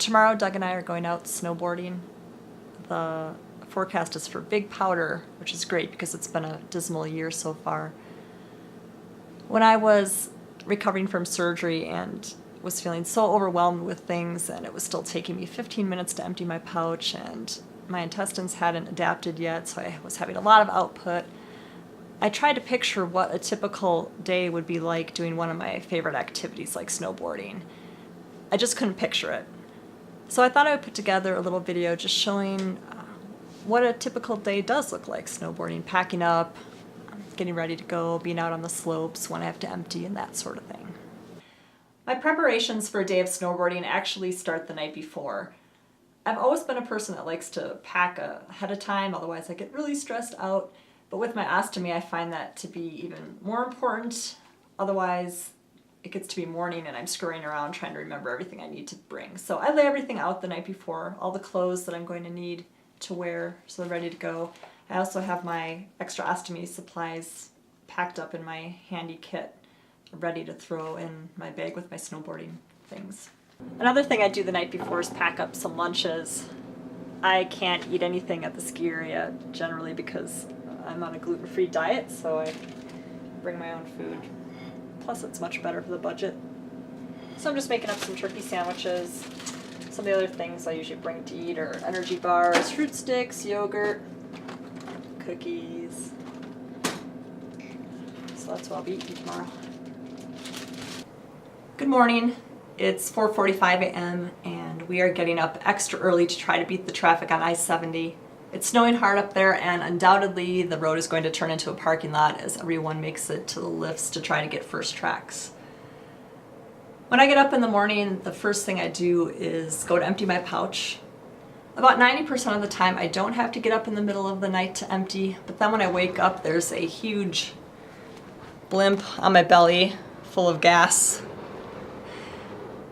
tomorrow, Doug and I are going out snowboarding. The forecast is for big powder, which is great because it's been a dismal year so far. When I was recovering from surgery and was feeling so overwhelmed with things, and it was still taking me 15 minutes to empty my pouch, and my intestines hadn't adapted yet, so I was having a lot of output, I tried to picture what a typical day would be like doing one of my favorite activities like snowboarding. I just couldn't picture it. So I thought I would put together a little video just showing what a typical day does look like snowboarding, packing up, getting ready to go, being out on the slopes when I have to empty, and that sort of thing. My preparations for a day of snowboarding actually start the night before. I've always been a person that likes to pack ahead of time, otherwise I get really stressed out. But with my ostomy, I find that to be even more important. Otherwise, it gets to be morning and I'm scurrying around trying to remember everything I need to bring. So I lay everything out the night before, all the clothes that I'm going to need to wear so they're ready to go. I also have my extra ostomy supplies packed up in my handy kit, ready to throw in my bag with my snowboarding things. Another thing I do the night before is pack up some lunches. I can't eat anything at the ski area generally because I'm on a gluten-free diet, so I bring my own food. Plus it's much better for the budget. So I'm just making up some turkey sandwiches. Some of the other things I usually bring to eat are energy bars, fruit sticks, yogurt, cookies. So that's what I'll be eating tomorrow. Good morning. It's 4:45 a.m. and we are getting up extra early to try to beat the traffic on I-70. It's snowing hard up there, and undoubtedly the road is going to turn into a parking lot as everyone makes it to the lifts to try to get first tracks. When I get up in the morning, the first thing I do is go to empty my pouch. About 90% of the time I don't have to get up in the middle of the night to empty, but then when I wake up there's a huge blimp on my belly full of gas.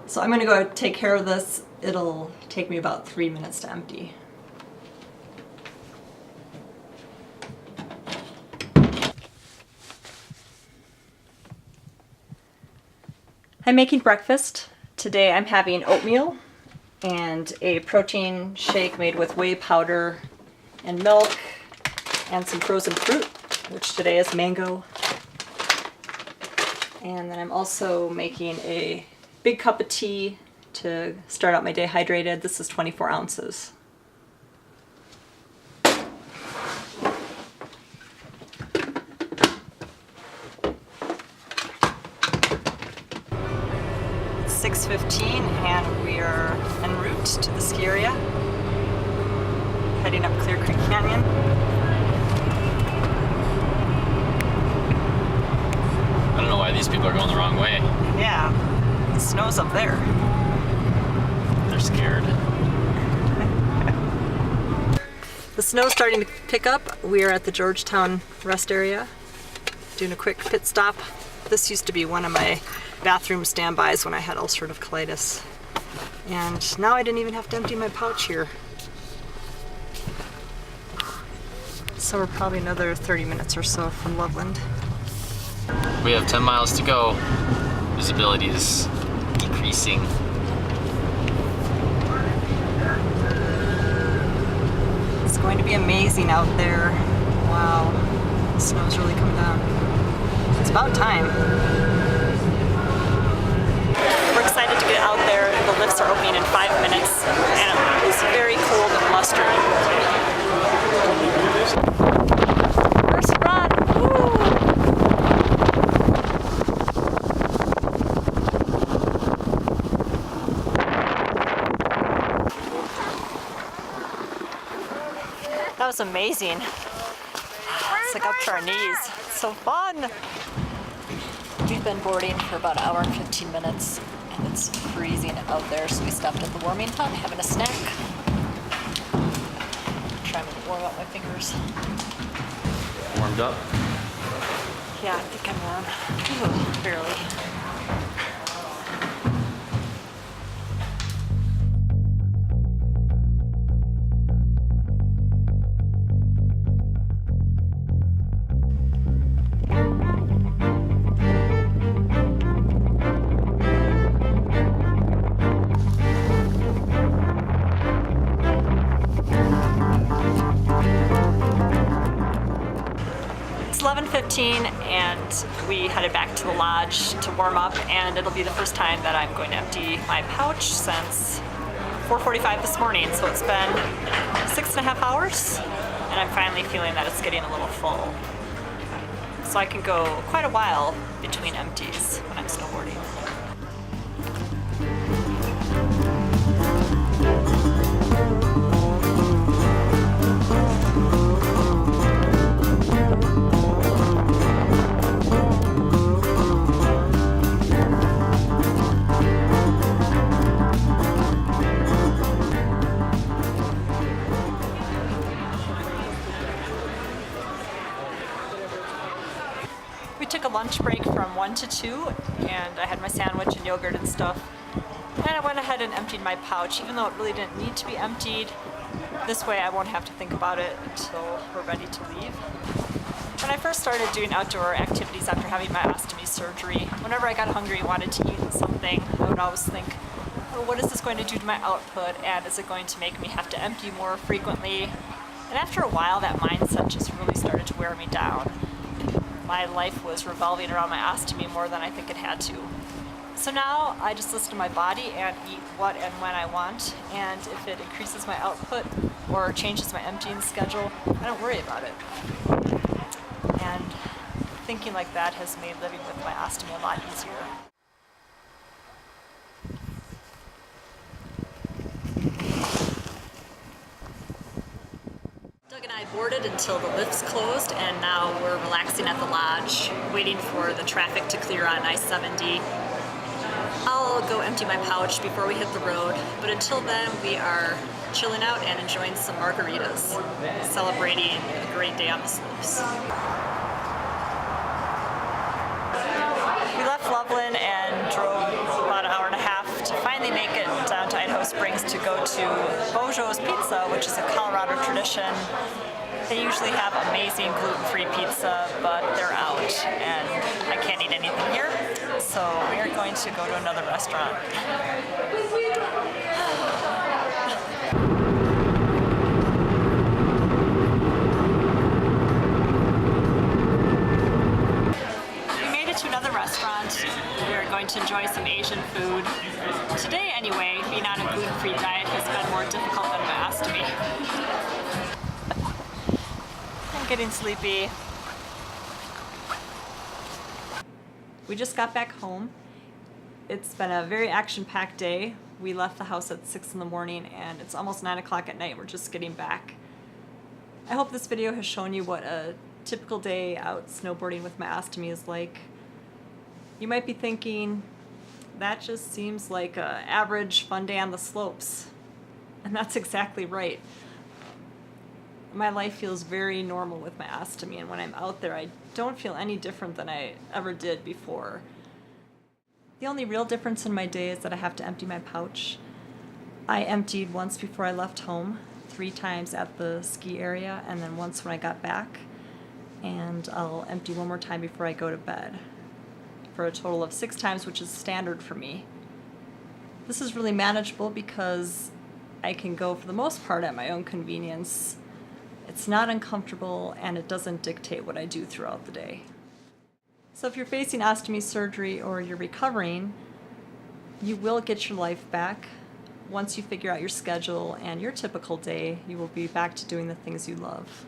So I'm going to go take care of this. It'll take me about 3 minutes to empty. I'm making breakfast. Today I'm having oatmeal and a protein shake made with whey powder and milk and some frozen fruit, which today is mango. And then I'm also making a big cup of tea to start out my day hydrated. This is 24 ounces. It's 6:15 and we are en route to the ski area, heading up Clear Creek Canyon. I don't know why these people are going the wrong way. Yeah, the snow's up there. They're scared. The snow's starting to pick up. We are at the Georgetown rest area, doing a quick pit stop. This used to be one of my bathroom standbys when I had ulcerative colitis. And now I didn't even have to empty my pouch here. So we're probably another 30 minutes or so from Loveland. We have 10 miles to go. Visibility is decreasing. It's going to be amazing out there. Wow, the snow's really coming down. It's about time. We're excited to get out there. The lifts are opening in 5 minutes, and it's very cold and blustery. First run! Woo! That was amazing. It's like up to our knees. It's so fun. We've been boarding for about an hour and 15 minutes, and it's freezing out there, so we stopped at the warming hut, having a snack. Trying to warm up my fingers. Warmed up? Yeah, I think I'm warm. Ooh, barely. 11:15 and we headed back to the lodge to warm up, and it'll be the first time that I'm going to empty my pouch since 4:45 this morning. So it's been 6.5 hours and I'm finally feeling that it's getting a little full. So I can go quite a while between empties when I'm snowboarding. We took a lunch break from 1 to 2 and I had my sandwich and yogurt and stuff. And I went ahead and emptied my pouch, even though it really didn't need to be emptied. This way I won't have to think about it until we're ready to leave. When I first started doing outdoor activities after having my ostomy surgery, whenever I got hungry and wanted to eat something, I would always think, oh, what is this going to do to my output, and is it going to make me have to empty more frequently? And after a while, that mindset just really started to wear me down. My life was revolving around my ostomy more than I think it had to. So now I just listen to my body and eat what and when I want, and if it increases my output or changes my emptying schedule, I don't worry about it. And thinking like that has made living with my ostomy a lot easier. Doug and I boarded until the lifts closed, and now we're relaxing at the lodge, waiting for the traffic to clear on I-70. I'll go empty my pouch before we hit the road, but until then we are chilling out and enjoying some margaritas, celebrating a great day on the slopes. We left Loveland and drove about an hour and a half to finally make it down to Idaho Springs to go to Bojo's Pizza, which is a Colorado tradition. They usually have amazing gluten-free pizza, but they're out and I can't eat anything here. So we are going to go to another restaurant. We made it to another restaurant. We are going to enjoy some Asian food. Today anyway, being on a gluten-free diet has been more difficult than my ostomy. I'm getting sleepy. We just got back home. It's been a very action-packed day. We left the house at 6 in the morning and it's almost 9 o'clock at night. We're just getting back. I hope this video has shown you what a typical day out snowboarding with my ostomy is like. You might be thinking, that just seems like an average fun day on the slopes. And that's exactly right. My life feels very normal with my ostomy, and when I'm out there I don't feel any different than I ever did before. The only real difference in my day is that I have to empty my pouch. I emptied once before I left home, 3 times at the ski area, and then once when I got back, and I'll empty one more time before I go to bed, for a total of 6 times, which is standard for me. This is really manageable because I can go for the most part at my own convenience. It's not uncomfortable and it doesn't dictate what I do throughout the day. So if you're facing ostomy surgery or you're recovering, you will get your life back. Once you figure out your schedule and your typical day, you will be back to doing the things you love.